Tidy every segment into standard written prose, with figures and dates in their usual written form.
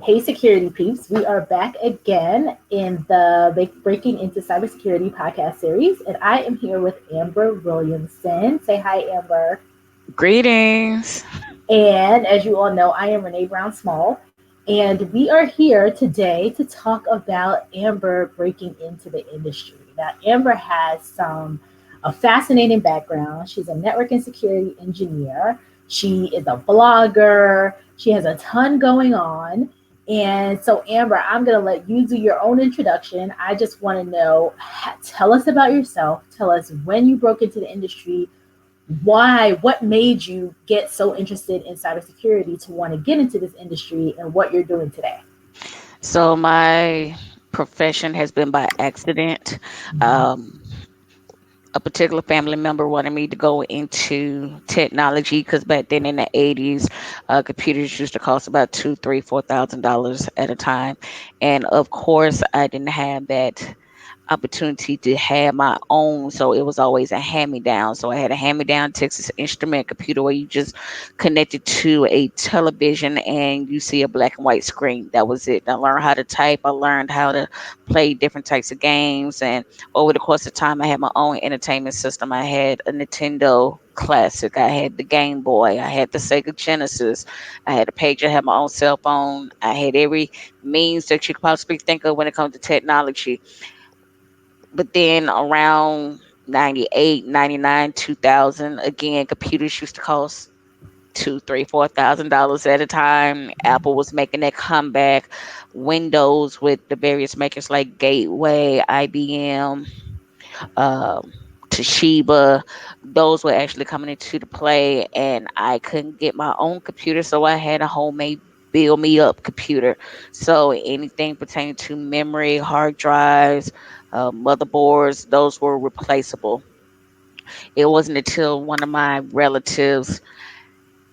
Hey, security peeps. We are back again in the Breaking Into Cybersecurity podcast series, and I am here with Amber Williamson. Say hi, Amber. Greetings. And as you all know, I am Renee Brown Small, and we are here today to talk about Amber breaking into the industry. Now, Amber has a fascinating background. She's a network and security engineer. She is a blogger. She has a ton going on. And so, Amber, I'm going to let you do your own introduction. I just want to know, tell us about yourself. Tell us when you broke into the industry, why, what made you get so interested in cybersecurity to want to get into this industry, and what you're doing today. So my profession has been by accident. Um, a particular family member wanted me to go into technology because back then in the 80s, computers used to cost about two, three, $4,000 at a time, and of course I didn't have that opportunity to have my own. So it was always a hand me down. So I had a hand me down Texas Instrument computer where you just connected to a television and you see a black and white screen. That was it. I learned how to type. I learned how to play different types of games. And over the course of time, I had my own entertainment system. I had a Nintendo Classic. I had the Game Boy. I had the Sega Genesis. I had a pager. I had my own cell phone. I had every means that you could possibly think of when it comes to technology. But then around 98, 99, 2000, again, computers used to cost two, three, $4,000 at a time. Apple was making that comeback. Windows with the various makers like Gateway, IBM, um, Toshiba, those were actually coming into the play, and I couldn't get my own computer, so I had a homemade build me up computer. So anything pertaining to memory, hard drives, motherboards, those were replaceable. It wasn't until one of my relatives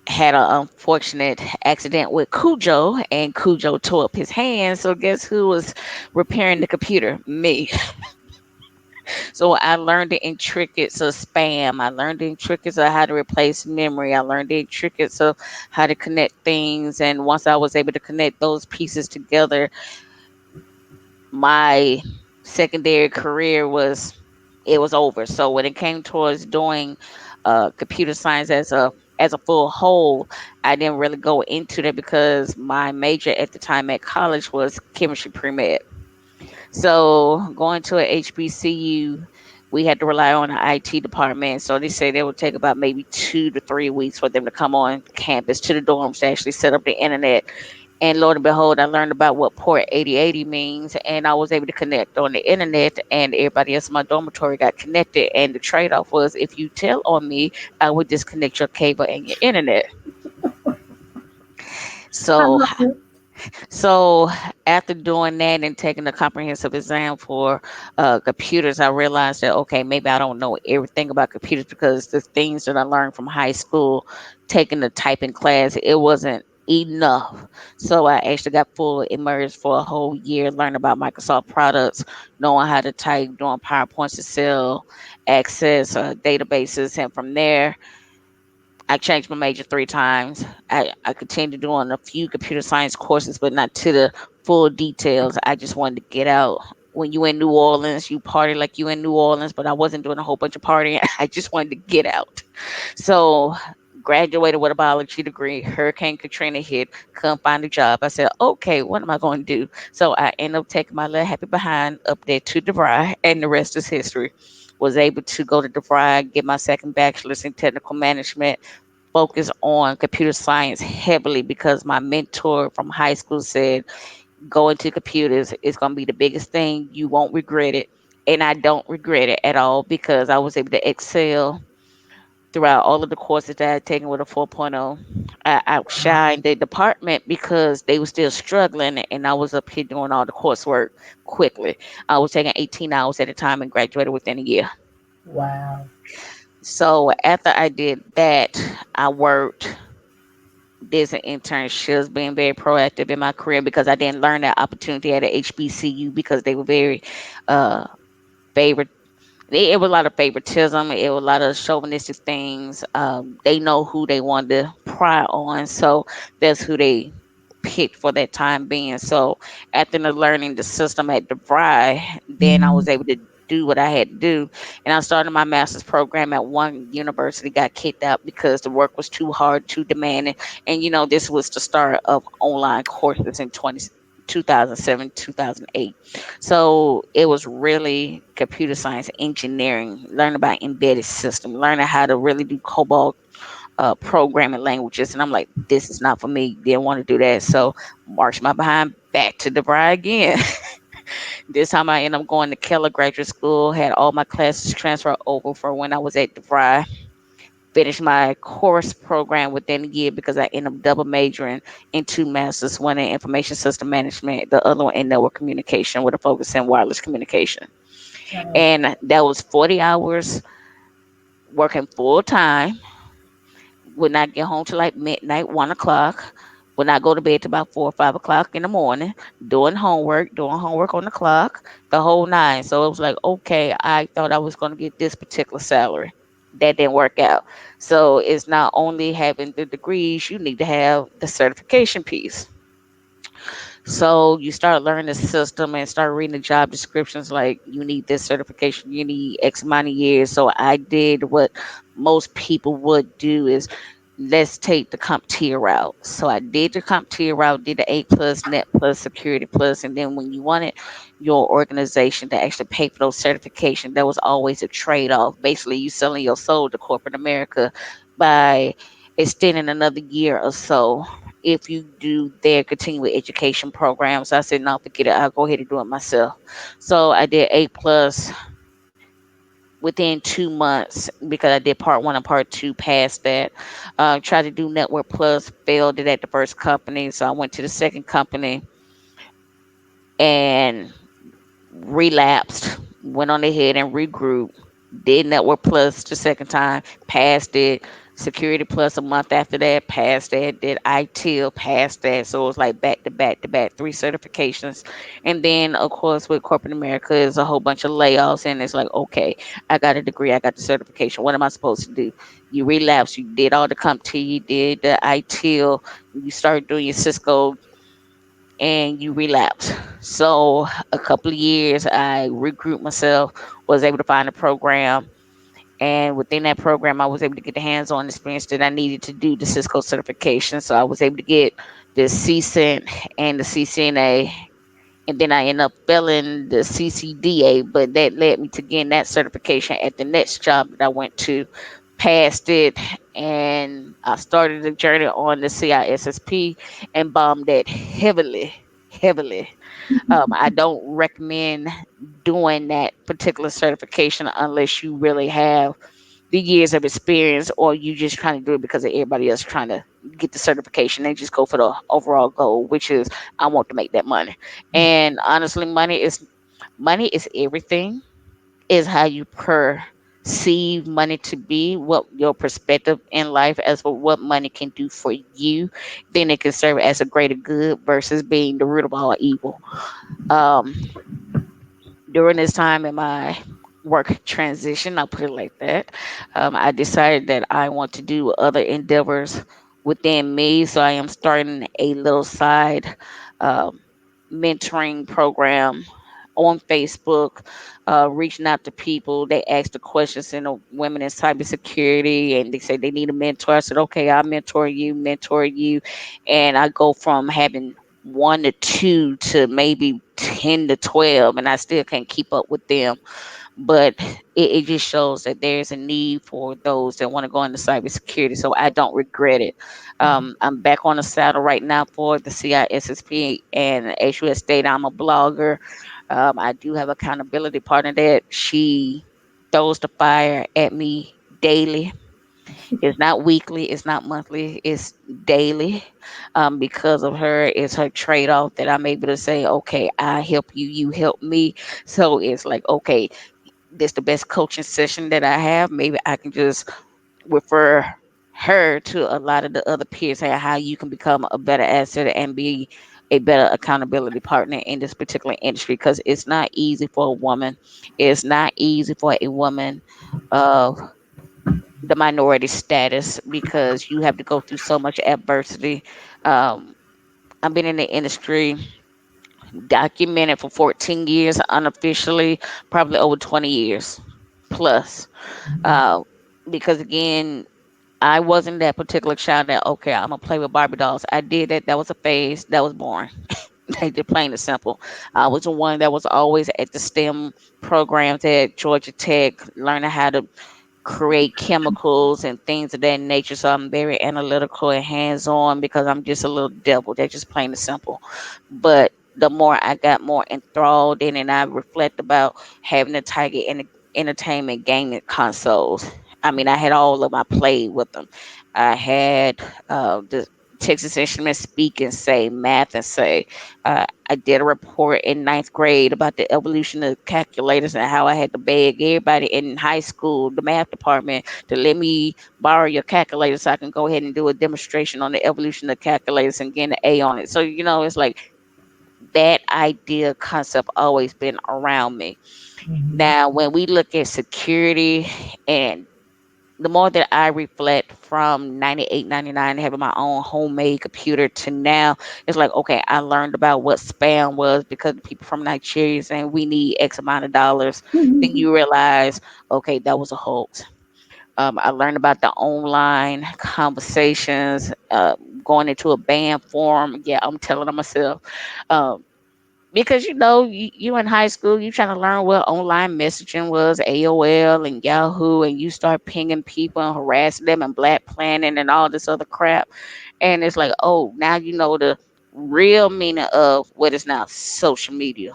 had an unfortunate accident with Cujo, and Cujo tore up his hand. So guess who was repairing the computer? Me. So I learned the intricacies of spam. I learned the intricacies of how to replace memory. I learned the intricacies of how to connect things. And once I was able to connect those pieces together, my secondary career was over. So when it came towards doing computer science as a full whole, I didn't really go into that because my major at the time at college was chemistry pre-med. So going to a HBCU, we had to rely on the IT department. So they said it would take about maybe 2 to 3 weeks for them to come on campus to the dorms to actually set up the internet. And lo and behold, I learned about what port 8080 means, and I was able to connect on the internet, and everybody else in my dormitory got connected. And the trade off was if you tell on me, I would disconnect your cable and your internet. I So love it. So after doing that and taking the comprehensive exam for computers, I realized that okay, maybe I don't know everything about computers because the things that I learned from high school, taking the typing class, it wasn't enough. So I actually got full immersed for a whole year, learning about Microsoft products, knowing how to type, doing PowerPoints, Excel, access databases, and from there I changed my major 3 times. I continued doing a few computer science courses, but not to the full details. I just wanted to get out. When you in New Orleans, you party like you in New Orleans, but I wasn't doing a whole bunch of partying. I just wanted to get out. So graduated with a biology degree. Hurricane Katrina hit, couldn't find a job. I said, okay, what am I going to do? So I ended up taking my little happy behind up there to DeVry, and the rest is history. Was able to go to DeVry, get my second bachelor's in technical management, focus on computer science heavily because my mentor from high school said, go into computers. It's going to be the biggest thing. You won't regret it. And I don't regret it at all because I was able to excel throughout all of the courses that I had taken with a 4.0. I outshined the department because they were still struggling and I was up here doing all the coursework quickly. I was taking 18 hours at a time and graduated within a year. Wow. So after I did that, I worked, did some internships, being very proactive in my career because I didn't learn that opportunity at a HBCU because they were very uh favorite. It was a lot of favoritism. It was a lot of chauvinistic things. They know who they wanted to pry on, so that's who they picked for that time being. So after learning the system at DeVry, then I Mm-hmm. was able to do what I had to do. And I started my master's program at one university, got kicked out because the work was too hard, too demanding. And this was the start of online courses in 2007, 2008. So it was really computer science, engineering, learning about embedded system, learning how to really do COBOL programming languages. And I'm like, this is not for me. Didn't want to do that. So marched my behind back to DeVry again. This time I ended up going to Keller Graduate School, had all my classes transferred over for when I was at DeVry. Finished my course program within a year because I ended up double majoring in two masters, one in information system management, the other one in network communication with a focus in wireless communication. Right. And that was 40 hours working full time. Would not get home till like midnight, 1 o'clock. Would not go to bed till about 4 or 5 o'clock in the morning, doing homework on the clock, the whole nine. So it was like, okay, I thought I was going to get this particular salary. That didn't work out. So it's not only having the degrees, you need to have the certification piece. So you start learning the system and start reading the job descriptions like you need this certification, you need X amount of years. So I did what most people would do is let's take the CompTIA route. So I did the CompTIA route, did the A plus, Net plus, Security plus, and then when you wanted your organization to actually pay for those certifications, there was always a trade off. Basically, you selling your soul to corporate America by extending another year or so if you do their continuing education programs. I said, no, forget it. I'll go ahead and do it myself. So I did A plus within 2 months because I did part one and part two past that. Tried to do Network Plus, failed it at the first company. So I went to the second company and relapsed, went on ahead and regrouped, did Network Plus the second time, passed it. Security Plus a month after that, passed that, did ITIL, passed that. So it was like back to back to back, three certifications. And then, of course, with corporate America, is a whole bunch of layoffs. And it's like, okay, I got a degree, I got the certification. What am I supposed to do? You relapse, you did all the CompTIA, you did the ITIL, you started doing your Cisco and you relapse. So a couple of years, I regrouped myself, was able to find a program, and within that program, I was able to get the hands-on experience that I needed to do the Cisco certification. So I was able to get the CCENT and the CCNA, and then I ended up failing the CCDA, but that led me to getting that certification at the next job that I went to. Passed it, and I started the journey on the CISSP and bombed that heavily, heavily. I don't recommend doing that particular certification unless you really have the years of experience or you just trying to do it because of everybody else trying to get the certification. They just go for the overall goal, which is I want to make that money. And honestly, money is everything. Is how you perceive money to be, what your perspective in life as for what money can do for you, then it can serve as a greater good versus being the root of all evil. um During this time in my work transition, I'll put it like that, I decided that I want to do other endeavors within me. So I am starting a little side um, mentoring program on Facebook, reaching out to people. They ask the questions in women in cybersecurity, and they say they need a mentor. I said, okay, I'll mentor you, and I go from having one to two to maybe 10 to 12, and I still can't keep up with them. But it just shows that there's a need for those that want to go into cybersecurity. So I don't regret it. I'm back on the saddle right now for the CISSP and HUS Data. I'm a blogger. I do have accountability partner that she throws the fire at me daily. It's not weekly, it's not monthly, it's daily. Because of her, it's her trade off that I'm able to say, okay, I help you, you help me. So it's like, okay, this the best coaching session that I have. Maybe I can just refer her to a lot of the other peers, how you can become a better asset and be a better accountability partner in this particular industry, because it's not easy for a woman. It's not easy for a woman of the minority status because you have to go through so much adversity. Um, I've been in the industry documented for 14 years, unofficially, probably over 20 years plus. Uh, because again, I wasn't that particular child that, okay, I'm gonna play with Barbie dolls. I did that. That was a phase. That was boring. They just plain and simple. I was the one that was always at the STEM programs at Georgia Tech, learning how to create chemicals and things of that nature. So I'm very analytical and hands on because I'm just a little devil. That's just plain and simple. But the more I got more enthralled in, and I reflect about having the Tiger Entertainment gaming consoles. I mean, I had all of my play with them. I had the Texas Instruments Speak and Say, Math and Say. I did a report in ninth grade about the evolution of calculators and how I had to beg everybody in high school, the math department, to let me borrow your calculator so I can go ahead and do a demonstration on the evolution of calculators and get an A on it. So, it's like that idea concept always been around me. Mhm. Now, when we look at security, and the more that I reflect from 98, 99, having my own homemade computer to now, it's like, okay, I learned about what spam was because the people from Nigeria saying we need X amount of dollars. Then Mhm. you realize, okay, that was a hoax. I learned about the online conversations, going into a band forum. Yeah, I'm telling on myself. Um, because you in high school, you trying to learn what online messaging was, AOL and Yahoo, and you start pinging people and harassing them and black planning and all this other crap. And it's like, oh, now you know the real meaning of what is now social media.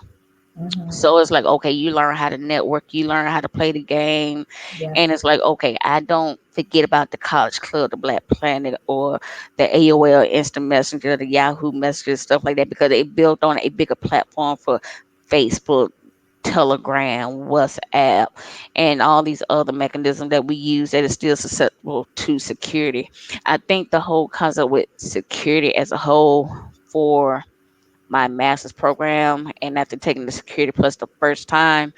Mhm. So it's like, okay, you learn how to network, you learn how to play the game. Yeah. And it's like, okay, I don't forget about the college club, the Black Planet, or the AOL Instant Messenger, the Yahoo Messenger, stuff like that, because it built on a bigger platform for Facebook, Telegram, WhatsApp, and all these other mechanisms that we use that is still susceptible to security. I think the whole concept with security as a whole for my master's program, and after taking the security plus the first time,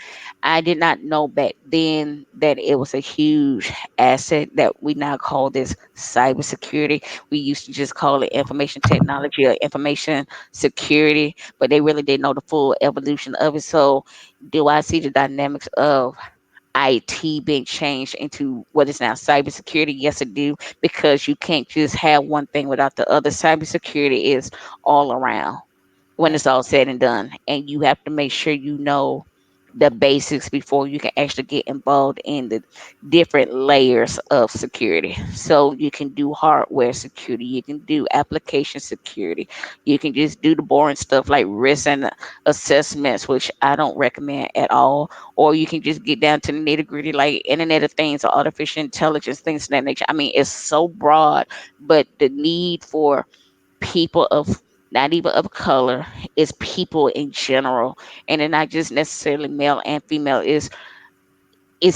I did not know back then that it was a huge asset that we now call this cybersecurity. We used to just call it information technology or information security, but they really didn't know the full evolution of it. So do I see the dynamics of IT being changed into what is now cybersecurity? Yes, I do, because you can't just have one thing without the other. Cybersecurity is all around when Yeah. it's all said and done. And you have to make sure you know the basics before you can actually get involved in the different layers of security. So you can do hardware security, you can do application security, you can just do the boring stuff like risk and assessments, which I don't recommend at all. Or you can just get down to the nitty gritty like Internet of Things or artificial intelligence, things of that nature. I mean, it's so broad, but the need for people of not even of color, is people in general, and then not just necessarily male and female, is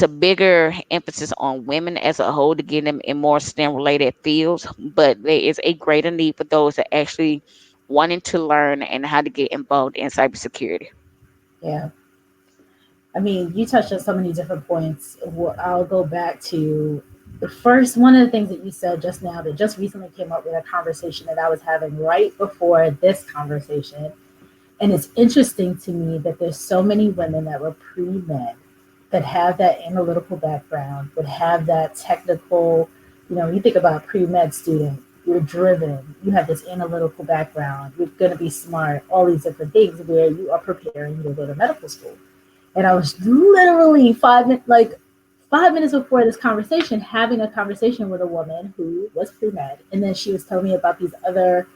a bigger emphasis on women as a whole to get them in more STEM related fields, but there is a greater need for those that actually wanting to learn and how to get involved in cybersecurity. Yeah. I mean, you touched on so many different points. I'll go back to the first one of the things that you said just now that just recently came up with a conversation that I was having right before this conversation. And it's interesting to me that there's so many women that were pre-med that have that analytical background, that have that technical, you think about a pre-med student, you're driven, you have this analytical background, you're going to be smart, all these different things where you are preparing to go to medical school. And I was literally 5 minutes, like 5 minutes before this conversation, having a conversation with a woman who was pre-med. And then she was telling me about these other,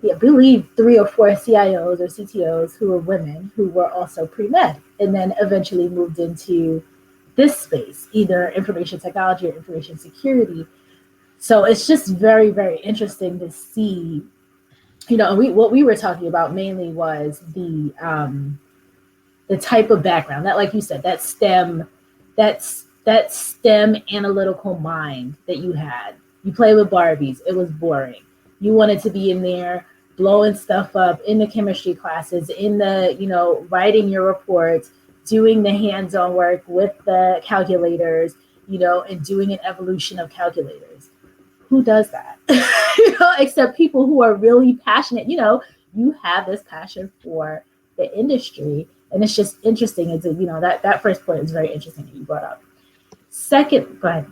I believe 3 or 4 CIOs or CTOs who were women who were also pre-med and then eventually moved into this space, either information technology or information security. So it's just very, very interesting to see, what we were talking about mainly was the type of background that, like you said, that STEM analytical mind that you had. You play with Barbies, it was boring. You wanted to be in there blowing stuff up in the chemistry classes, in the, writing your reports, doing the hands-on work with the calculators, and doing an evolution of calculators. Who does that? Except people who are really passionate. you have this passion for the industry, and it's just interesting. It's a, that first point is very interesting that you brought up. Second, go ahead.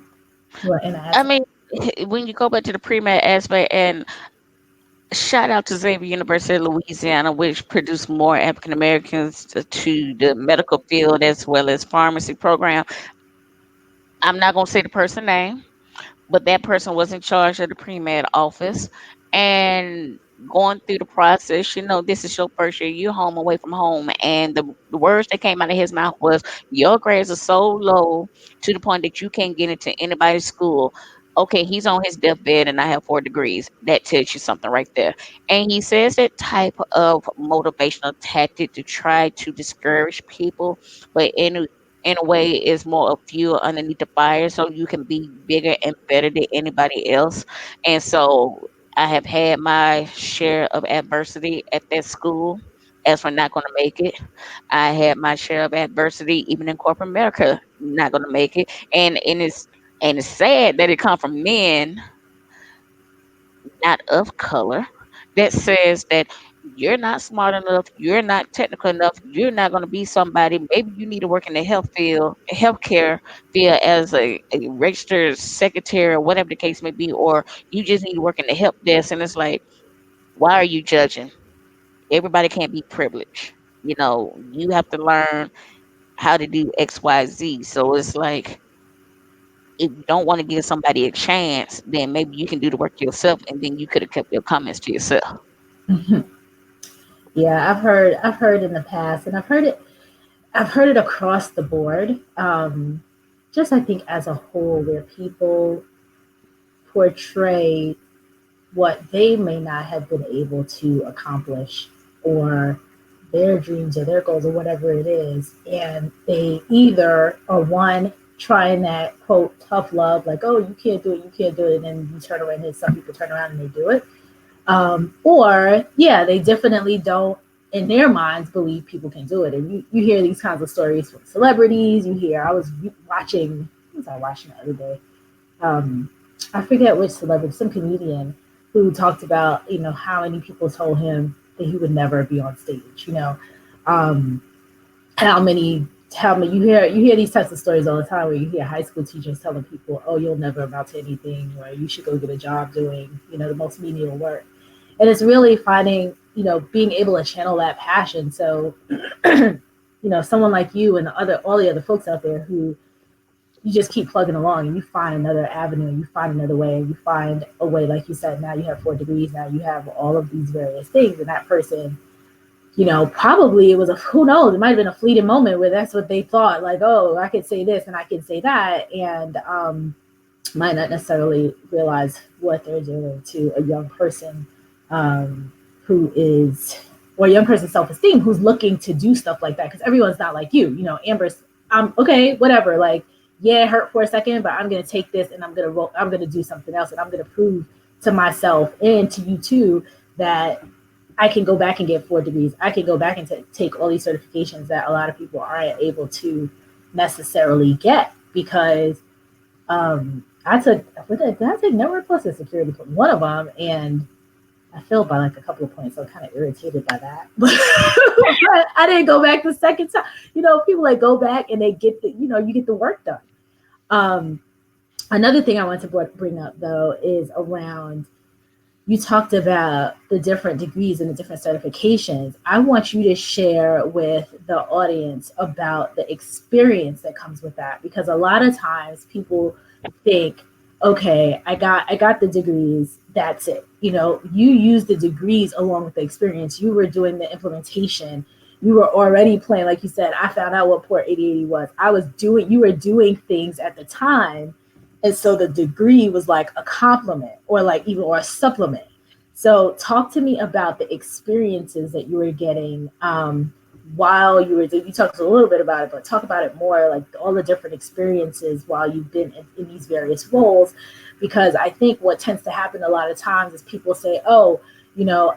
You want to add I something? mean, when you go back to the pre-med aspect, and shout out to Xavier University of Louisiana, which produced more African Americans to the medical field as well as pharmacy program. I'm not gonna say the person name, but that person was in charge of the pre-med office, and going through the process, this is your first year, you're home away from home, and the words that came out of his mouth was, your grades are so low to the point that you can't get into anybody's school. Okay, he's on his deathbed and I have 4 degrees. That tells you something right there. And he says that type of motivational tactic to try to discourage people, but in a way is more of fuel underneath the fire so you can be bigger and better than anybody else. And so I have had my share of adversity at that school as we're not going to make it. I had my share of adversity even in corporate America, not going to make it. And it's sad that it come from men not of color that says that you're not smart enough, you're not technical enough, you're not going to be somebody. Maybe you need to work in the healthcare field as a registered secretary or whatever the case may be, or you just need to work in the help desk. And it's like, why are you judging? Everybody can't be privileged. You have to learn how to do X, Y, Z. So it's like, if you don't want to give somebody a chance, then maybe you can do the work yourself, and then you could have kept your comments to yourself. Yeah, I've heard in the past, and I've heard it across the board. Just I think as a whole, where people portray what they may not have been able to accomplish, or their dreams or their goals or whatever it is, and they either are one trying that quote tough love, like, oh, you can't do it, you can't do it, and then you turn around and some people turn around and they do it, or yeah, they definitely don't in their minds believe people can do it. And you hear these kinds of stories from celebrities. I was watching, what was I watching the other day? um, I forget which celebrity, some comedian who talked about, how many people told him that he would never be on stage. Um, how many you hear these types of stories all the time, where you hear high school teachers telling people, "Oh, you'll never amount to anything," or "You should go get a job doing, the most menial work." And it's really finding, being able to channel that passion. So, someone like you and all the other folks out there who you just keep plugging along, and you find another avenue, and you find another way, and you find a way, like you said, now you have 4 degrees, now you have all of these various things, and that person, probably it was who knows, it might have been a fleeting moment where that's what they thought, like, oh, I could say this and I could say that, and might not necessarily realize what they're doing to a young person, who is, or a young person's self-esteem who's looking to do stuff like that, because everyone's not like you. Amber's, okay, whatever, like, yeah, it hurt for a second, but I'm gonna take this and I'm gonna do something else, and I'm gonna prove to myself and to you too that I can go back and get 4 degrees. I can go back and take all these certifications that a lot of people aren't able to necessarily get, because I took network plus and security, one of them, and I failed by like a couple of points, so I'm kind of irritated by that. But I didn't go back the second time. People like go back and they get you get the work done. Um, Another thing I want to bring up though is around, you talked about the different degrees and the different certifications. I want you to share with the audience about the experience that comes with that, because a lot of times people think, okay, I got the degrees, that's it. You use the degrees along with the experience. You were doing the implementation. You were already playing, like you said, I found out what port 8080 was. You were doing things at the time, and so the degree was like a compliment, or like even, or a supplement. So talk to me about the experiences that you were getting, while you talked a little bit about it, but talk about it more, like all the different experiences while you've been in these various roles. Because I think what tends to happen a lot of times is people say, oh,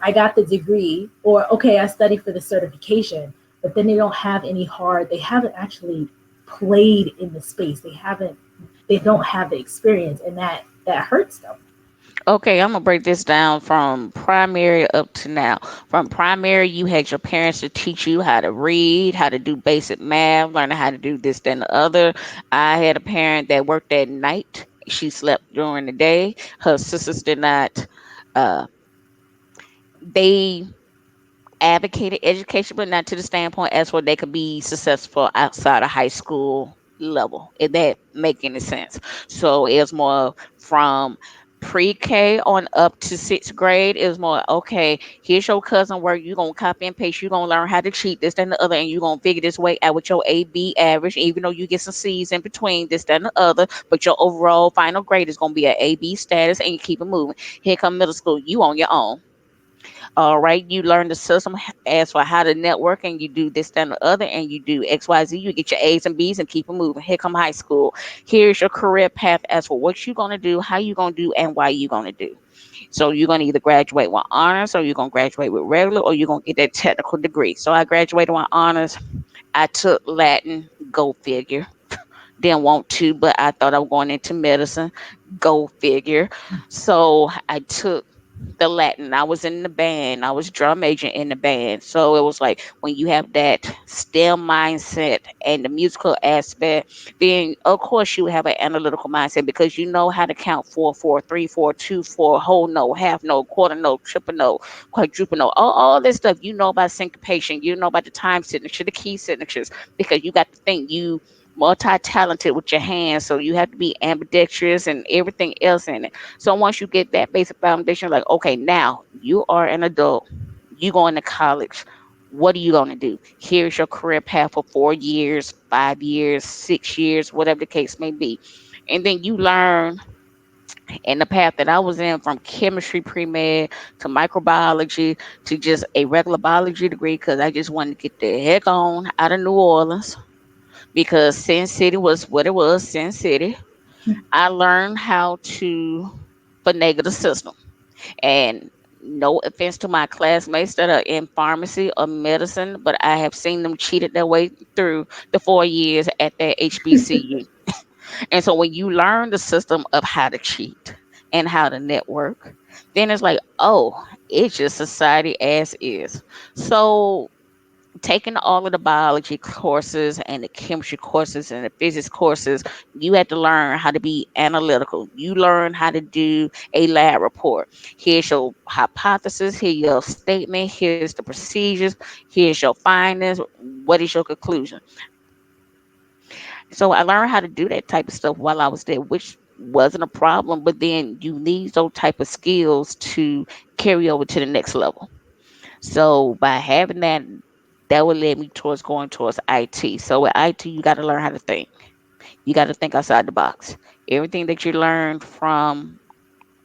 I got the degree, or okay, I studied for the certification, but then they haven't actually played in the space. They don't have the experience, and that hurts them. Okay, I'm gonna break this down from primary up to now. From primary, you had your parents to teach you how to read, how to do basic math, learning how to do this, then the other. I had a parent that worked at night. She slept during the day. Her sisters did not. Uh, they advocated education, but not to the standpoint as where they could be successful outside of high school level. If that make any sense. So it's more from pre-K on up to sixth grade. Is more okay. Here's your cousin work. You gonna copy and paste. You gonna learn how to cheat this, then the other, and you gonna figure this way out with your AB average. Even though you get some C's in between this, then the other, but your overall final grade is gonna be an AB status, and you keep it moving. Here come middle school. You on your own. All right, you learn the system as for how to network, and you do this, that, and the other, and you do XYZ. You get your A's and B's and keep it moving. Here come high school. Here's your career path as for what you're gonna do, how you gonna do, and why you gonna do. So you're gonna either graduate with honors, or you're gonna graduate with regular, or you're gonna get that technical degree. So I graduated with honors. I took Latin. Go figure. Didn't want to, but I thought I was going into medicine. Go figure. So I took the Latin. I was in the band. I was drum major in the band. So it was like when you have that STEM mindset and the musical aspect, then of course you have an analytical mindset because you know how to count 4 4 3 4 2 4 whole note, half note, quarter note, triple note, quadruple note, all this stuff. You know about syncopation. You know about the time signature, the key signatures, because you got to think you multi-talented with your hands, so you have to be ambidextrous and everything else in it. So once you get that basic foundation, like, okay, now you are an adult, you going to college. What are you going to do? Here's your career path for 4 years, 5 years, 6 years, whatever the case may be. And then you learn in the path that I was in, from chemistry pre med to microbiology to just a regular biology degree, because I just wanted to get the heck on out of New Orleans because Sin City was what it was, Sin City. I learned how to finagle the system. And no offense to my classmates that are in pharmacy or medicine, but I have seen them cheated their way through the 4 years at that HBCU. And so when you learn the system of how to cheat and how to network, then it's like, oh, it's just society as is. So taking all of the biology courses and the chemistry courses and the physics courses, you had to learn how to be analytical. You learn how to do a lab report. Here's your hypothesis, here's your statement, here's the procedures, here's your findings. What is your conclusion? So I learned how to do that type of stuff while I was there, which wasn't a problem. But then you need those type of skills to carry over to the next level. So by having that, that would lead me towards going towards IT. So with IT, you got to learn how to think. You got to think outside the box. Everything that you learn from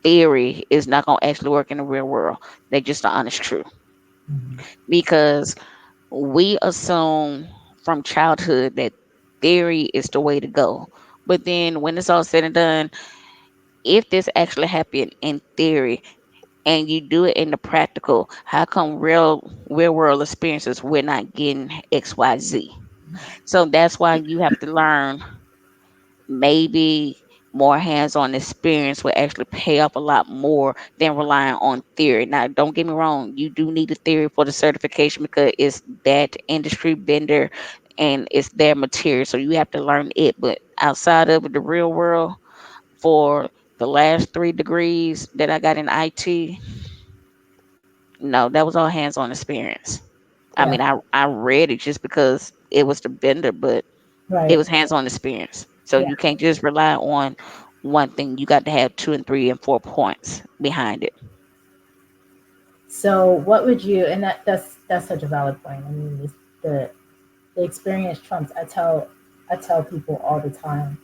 theory is not going to actually work in the real world. That's just the honest truth. Mhm. Because we assume from childhood that theory is the way to go. But then when it's all said and done, if this actually happened in theory, and you do it in the practical, how come real world experiences we're not getting XYZ? So that's why you have to learn. Maybe more hands-on experience will actually pay off a lot more than relying on theory. Now don't get me wrong, you do need a theory for the certification because it's that industry vendor and it's their material, so you have to learn it. But outside of the real world, for the last 3 degrees that I got in IT, no, that was all hands-on experience. I Yeah, mean, I read it just because it was the vendor, but it right. was hands-on experience. So Yeah. you can't just rely on one thing. You got to have 2 and 3 and 4 points behind it. So what would you, and that's such a valid point. I mean, the experience trumps. I tell people all the time,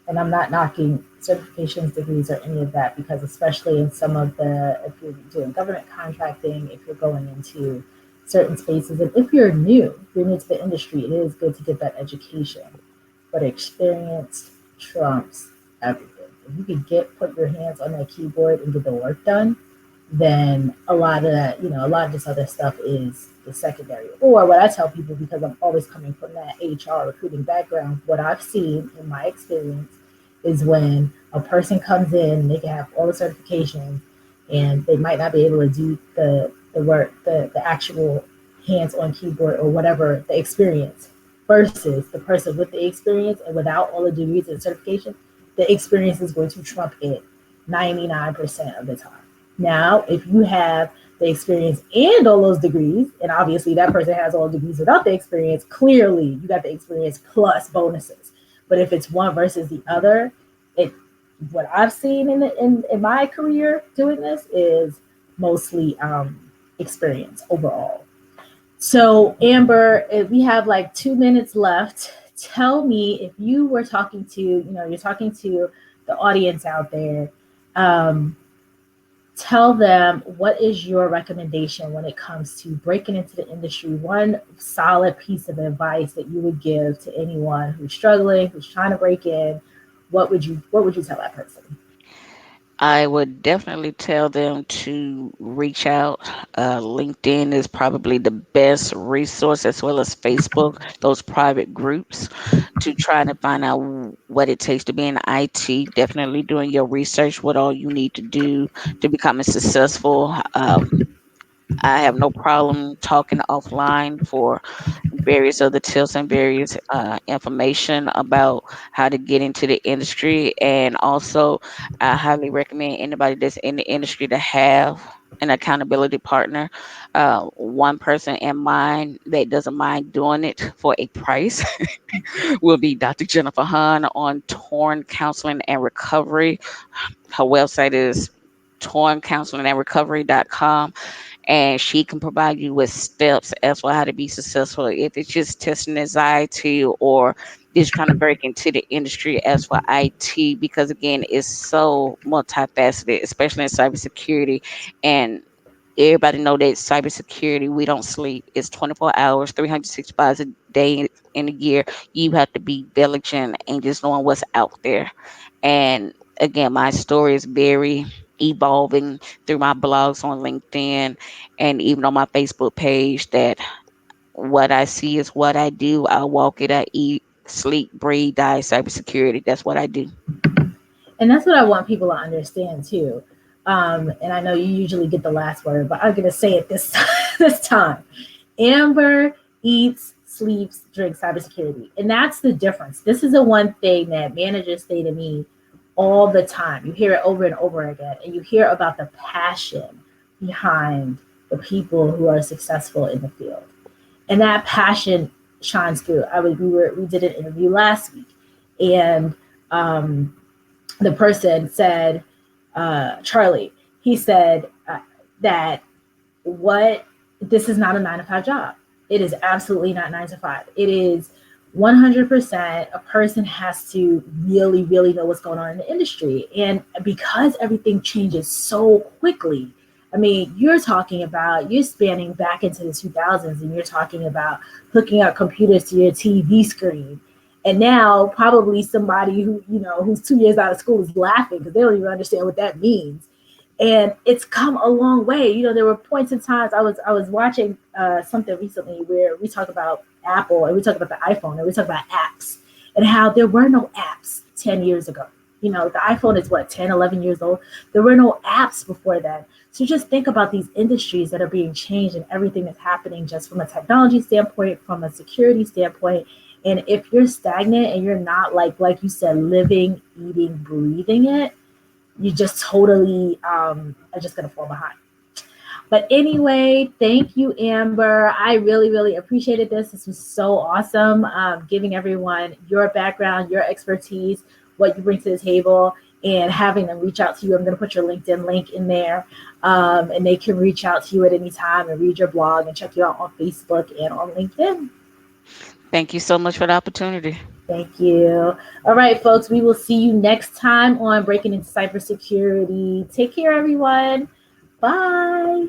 and I'm not knocking certifications, degrees, or any of that, because especially in some of the, if you're doing government contracting, if you're going into certain spaces, and if you're new to the industry, it is good to get that education. But experience trumps everything. If you could put your hands on that keyboard and get the work done, then a lot of that, a lot of this other stuff is the secondary. Or what I tell people, because I'm always coming from that HR recruiting background, what I've seen in my experience is when a person comes in, they can have all the certifications, and they might not be able to do the work, the actual hands on keyboard or whatever the experience, versus the person with the experience and without all the degrees and certification, the experience is going to trump it 99% of the time. Now, if you have the experience and all those degrees, and obviously that person has all the degrees without the experience, clearly you got the experience plus bonuses. But if it's one versus the other, it what I've seen in my career doing this is mostly experience overall. So Amber, if we have like 2 minutes left, tell me, if you were talking to, you're talking to the audience out there, um, tell them, what is your recommendation when it comes to breaking into the industry? One solid piece of advice that you would give to anyone who's struggling, who's trying to break in. What would you tell that person? I would definitely tell them to reach out. LinkedIn is probably the best resource, as well as Facebook, those private groups, to try to find out what it takes to be in IT. Definitely doing your research, what all you need to do to become a successful. I have no problem talking offline for various other tips and various information about how to get into the industry. And also, I highly recommend anybody that's in the industry to have an accountability partner. One person in mind that doesn't mind doing it for a price will be Dr. Jennifer Hahn on Torn Counseling and Recovery. Her website is torncounselingandrecovery.com, and she can provide you with steps as for how to be successful. If it's just testing anxiety or just trying to break into the industry as for IT, because again, it's so multifaceted, especially in cybersecurity. And everybody know that cybersecurity, we don't sleep. It's 24 hours, 365 a day in a year. You have to be vigilant and just knowing what's out there. And again, my story is very evolving through my blogs on LinkedIn and even on my Facebook page, that what I see is what I do. I walk it, I eat, sleep, breathe, die cybersecurity. That's what I do. And that's what I want people to understand too. And I know you usually get the last word, but I'm going to say it this this time. Amber eats, sleeps, drinks cybersecurity, and that's the difference. This is the one thing that managers say to me all the time. You hear it over and over again, and you hear about the passion behind the people who are successful in the field, and that passion shines through. We did an interview last week, and um, the person said, Charlie, he said that what this is not a 9 to 5 job. It is absolutely not 9 to 5. It is 100%. A person has to really, really know what's going on in the industry. And because everything changes so quickly, I mean, you're spanning back into the 2000s, and you're talking about hooking up computers to your TV screen. And now probably somebody who's 2 years out of school is laughing because they don't even understand what that means. And it's come a long way. There were points in times I was watching something recently where we talk about Apple, and we talk about the iPhone, and we talk about apps, and how there were no apps 10 years ago. The iPhone is what, 10, 11 years old. There were no apps before then. So just think about these industries that are being changed and everything that's happening just from a technology standpoint, from a security standpoint. And if you're stagnant and you're not, like you said, living, eating, breathing it, you just totally are just going to fall behind. But anyway, thank you, Amber. I really, really appreciated this. This was so awesome, giving everyone your background, your expertise, what you bring to the table, and having them reach out to you. I'm going to put your LinkedIn link in there, and they can reach out to you at any time and read your blog and check you out on Facebook and on LinkedIn. Thank you so much for the opportunity. Thank you. All right, folks, we will see you next time on Breaking Into Cybersecurity. Take care, everyone. Bye.